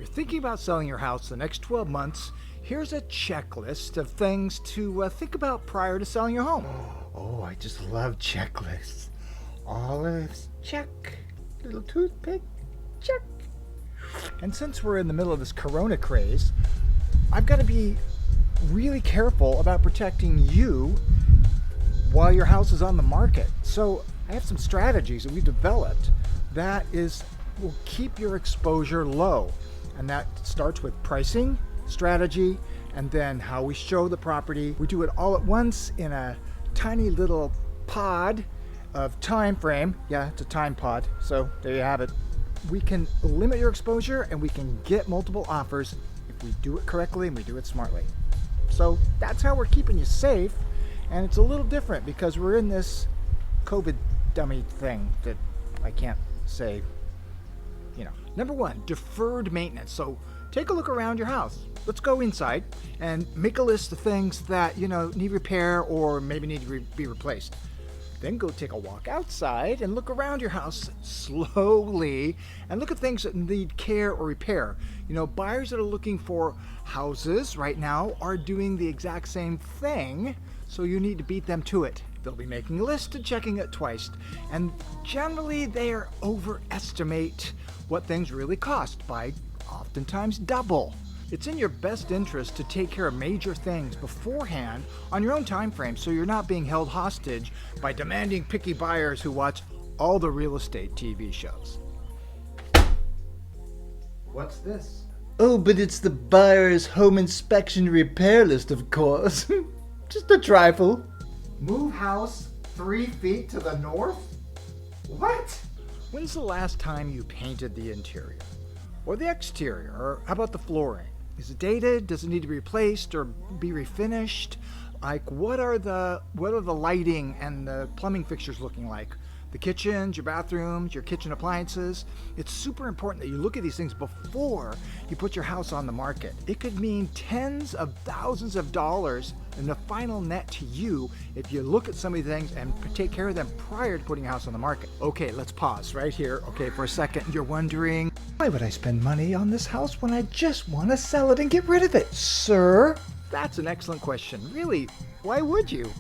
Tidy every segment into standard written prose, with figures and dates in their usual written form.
you're thinking about selling your house the next 12 months, here's a checklist of things to think about prior to selling your home. Oh, I just love checklists. Olives, check. Little toothpick, check. And since we're in the middle of this corona craze, I've got to be really careful about protecting you while your house is on the market. So I have some strategies that we've developed that will keep your exposure low. And that starts with pricing, strategy, and then how we show the property. We do it all at once in a tiny little pod of time frame. Yeah, it's a time pod. So there you have it. We can limit your exposure and we can get multiple offers if we do it correctly and we do it smartly. So that's how we're keeping you safe. And it's a little different because we're in this COVID dummy thing that I can't say, Number one, deferred maintenance. So take a look around your house. Let's go inside and make a list of things that, need repair or maybe need to be replaced. Then go take a walk outside and look around your house slowly and look at things that need care or repair. Buyers that are looking for houses right now are doing the exact same thing, so you need to beat them to it. They'll be making a list and checking it twice. And generally they overestimate what things really cost by oftentimes double. It's in your best interest to take care of major things beforehand on your own time frame so you're not being held hostage by demanding picky buyers who watch all the real estate TV shows. What's this? Oh, but it's the buyer's home inspection repair list, of course. Just a trifle. Move house 3 feet to the north? What? When's the last time you painted the interior? Or the exterior? Or how about the flooring? Is it dated? Does it need to be replaced or be refinished? Like, what are the lighting and the plumbing fixtures looking like? The kitchens, your bathrooms, your kitchen appliances. It's super important that you look at these things before you put your house on the market. It could mean tens of thousands of dollars in the final net to you if you look at some of these things and take care of them prior to putting your house on the market. Okay, let's pause right here. Okay, for a second, you're wondering, why would I spend money on this house when I just want to sell it and get rid of it, sir? That's an excellent question. Really, why would you?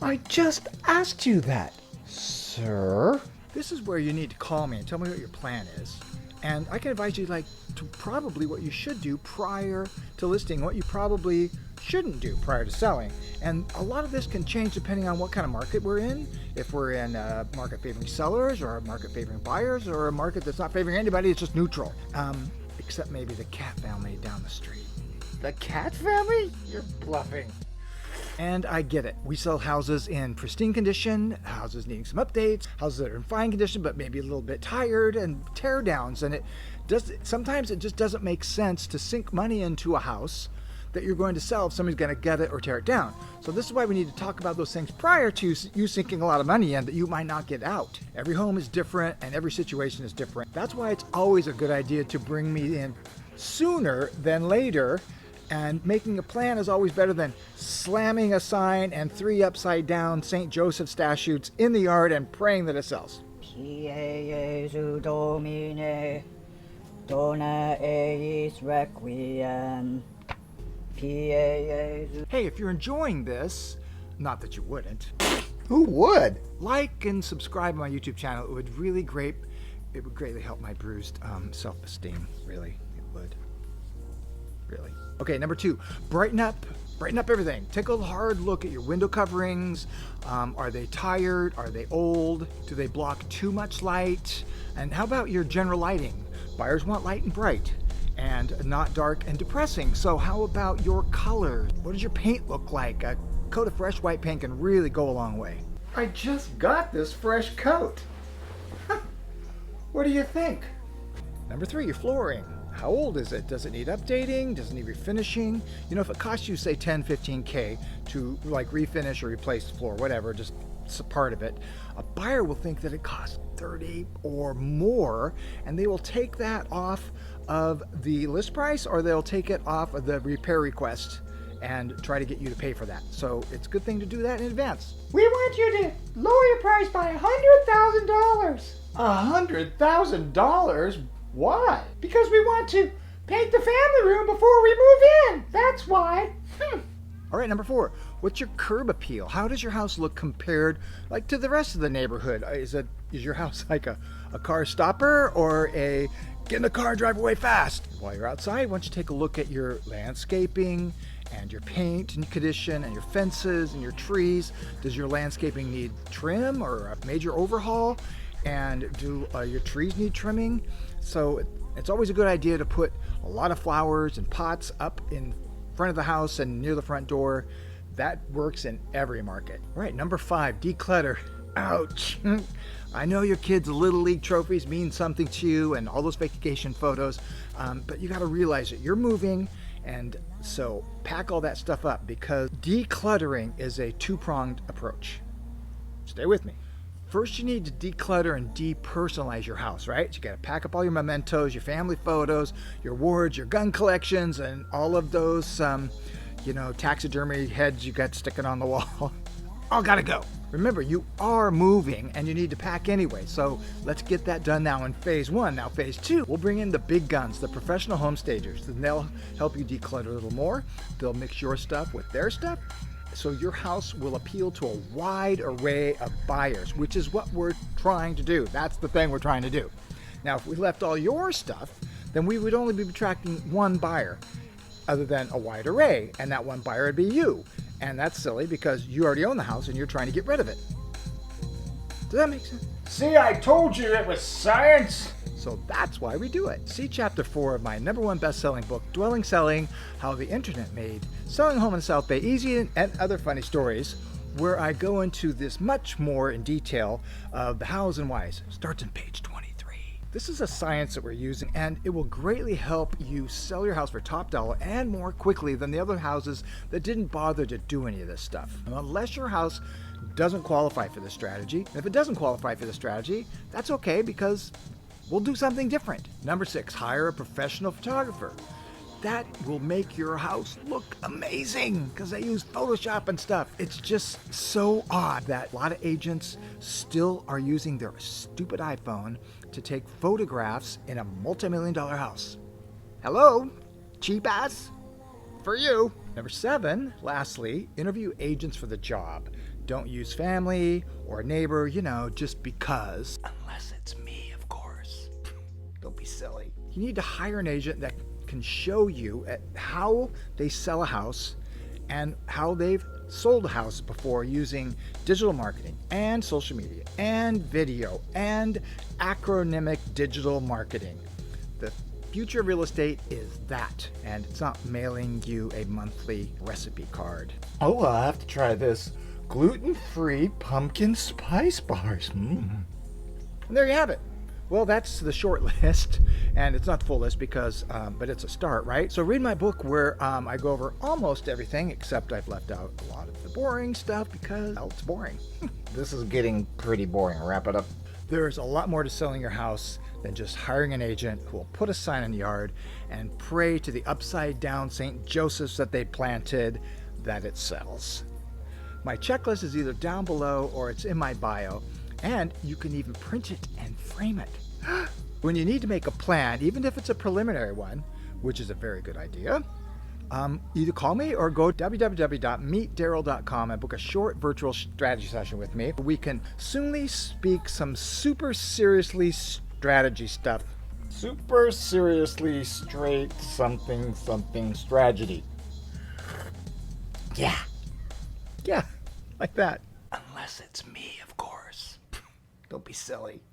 I just asked you that, sir. This is where you need to call me and tell me what your plan is. And I can advise you to probably what you should do prior to listing, what you probably shouldn't do prior to selling. And a lot of this can change depending on what kind of market we're in. If we're in a market favoring sellers or a market favoring buyers or a market that's not favoring anybody, it's just neutral. Except maybe the cat family down the street. The cat family? You're bluffing. And I get it. We sell houses in pristine condition, houses needing some updates, houses that are in fine condition but maybe a little bit tired, and tear downs. And sometimes it just doesn't make sense to sink money into a house that you're going to sell if somebody's going to get it or tear it down. So this is why we need to talk about those things prior to you sinking a lot of money in that you might not get out. Every home is different and every situation is different. That's why it's always a good idea to bring me in sooner than later. And making a plan is always better than slamming a sign and 3 upside down St. Joseph statues in the yard and praying that it sells. Pie Jesu Domine, dona eis requiem. Hey, if you're enjoying this, not that you wouldn't, Who would? like and subscribe to my YouTube channel. It would greatly help my bruised self-esteem. Really, it would. Really. Okay, number 2, brighten up everything. Take a hard look at your window coverings. Are they tired? Are they old? Do they block too much light? And how about your general lighting? Buyers want light and bright and not dark and depressing. So how about your colors? What does your paint look like? A coat of fresh white paint can really go a long way. I just got this fresh coat. What do you think? Number 3, your flooring. How old is it? Does it need updating? Does it need refinishing? If it costs you, say, 10, 15K to refinish or replace the floor, whatever, just it's a part of it, a buyer will think that it costs 30 or more, and they will take that off of the list price, or they'll take it off of the repair request and try to get you to pay for that. So it's a good thing to do that in advance. We want you to lower your price by $100,000. $100,000? Why? Because we want to Paint the family room before we move in. That's why. All right, number 4. What's your curb appeal? How does your house look compared like to the rest of the neighborhood? Is your house like a car stopper or a get in the car, drive away fast? While you're outside, why don't you take a look at your landscaping and your paint and your condition and your fences and your trees? Does your landscaping need trim or a major overhaul? And do your trees need trimming? So it's always a good idea to put a lot of flowers and pots up in front of the house and near the front door. That works in every market. All right, number 5, declutter. Ouch. I know your kids' Little League trophies mean something to you and all those vacation photos, but you got to realize that you're moving, and so pack all that stuff up, because decluttering is a 2-pronged approach. Stay with me. First, you need to declutter and depersonalize your house, right? So you got to pack up all your mementos, your family photos, your awards, your gun collections, and all of those, taxidermy heads you got sticking on the wall. All got to go. Remember, you are moving and you need to pack anyway. So let's get that done now in phase 1. Now, phase 2, we'll bring in the big guns, the professional home stagers, and they'll help you declutter a little more. They'll mix your stuff with their stuff, so your house will appeal to a wide array of buyers, which is what we're trying to do. That's the thing we're trying to do. Now, if we left all your stuff, then we would only be attracting one buyer, other than a wide array, and that one buyer would be you. And that's silly because you already own the house and you're trying to get rid of it. Does that make sense? See, I told you it was science. So that's why we do it. See chapter 4 of my #1 best-selling book, Dwelling Selling: How the Internet Made Selling a Home in the South Bay Easy, and other funny stories, where I go into this much more in detail of the hows and whys. Starts on page 23. This is a science that we're using, and it will greatly help you sell your house for top dollar and more quickly than the other houses that didn't bother to do any of this stuff. Unless your house doesn't qualify for this strategy. And if it doesn't qualify for this strategy, that's okay, because we'll do something different. Number 6, hire a professional photographer. That will make your house look amazing because they use Photoshop and stuff. It's just so odd that a lot of agents still are using their stupid iPhone to take photographs in a multi-million-dollar house. Hello, cheap ass, for you. Number 7, lastly, interview agents for the job. Don't use family or a neighbor, just because. Unless it's me, of course. Don't be silly. You need to hire an agent that can show you at how they sell a house and how they've sold a house before using digital marketing and social media and video and acronymic digital marketing. The future of real estate is that, and it's not mailing you a monthly recipe card. Oh, well, I'll have to try this gluten-free pumpkin spice bars. And there you have it. Well, that's the short list, and it's not the full list because, but it's a start, right? So read my book where I go over almost everything, except I've left out a lot of the boring stuff because, well, it's boring. This is getting pretty boring. Wrap it up. There's a lot more to selling your house than just hiring an agent who will put a sign in the yard and pray to the upside down St. Joseph's that they planted that it sells. My checklist is either down below or it's in my bio. And you can even print it and frame it. When you need to make a plan, even if it's a preliminary one, which is a very good idea, either call me or go www.meetdaryl.com and book a short virtual strategy session with me. We can soonly speak some super seriously strategy stuff. Super seriously straight something strategy. Yeah, like that. Unless it's me, of course. Don't be silly.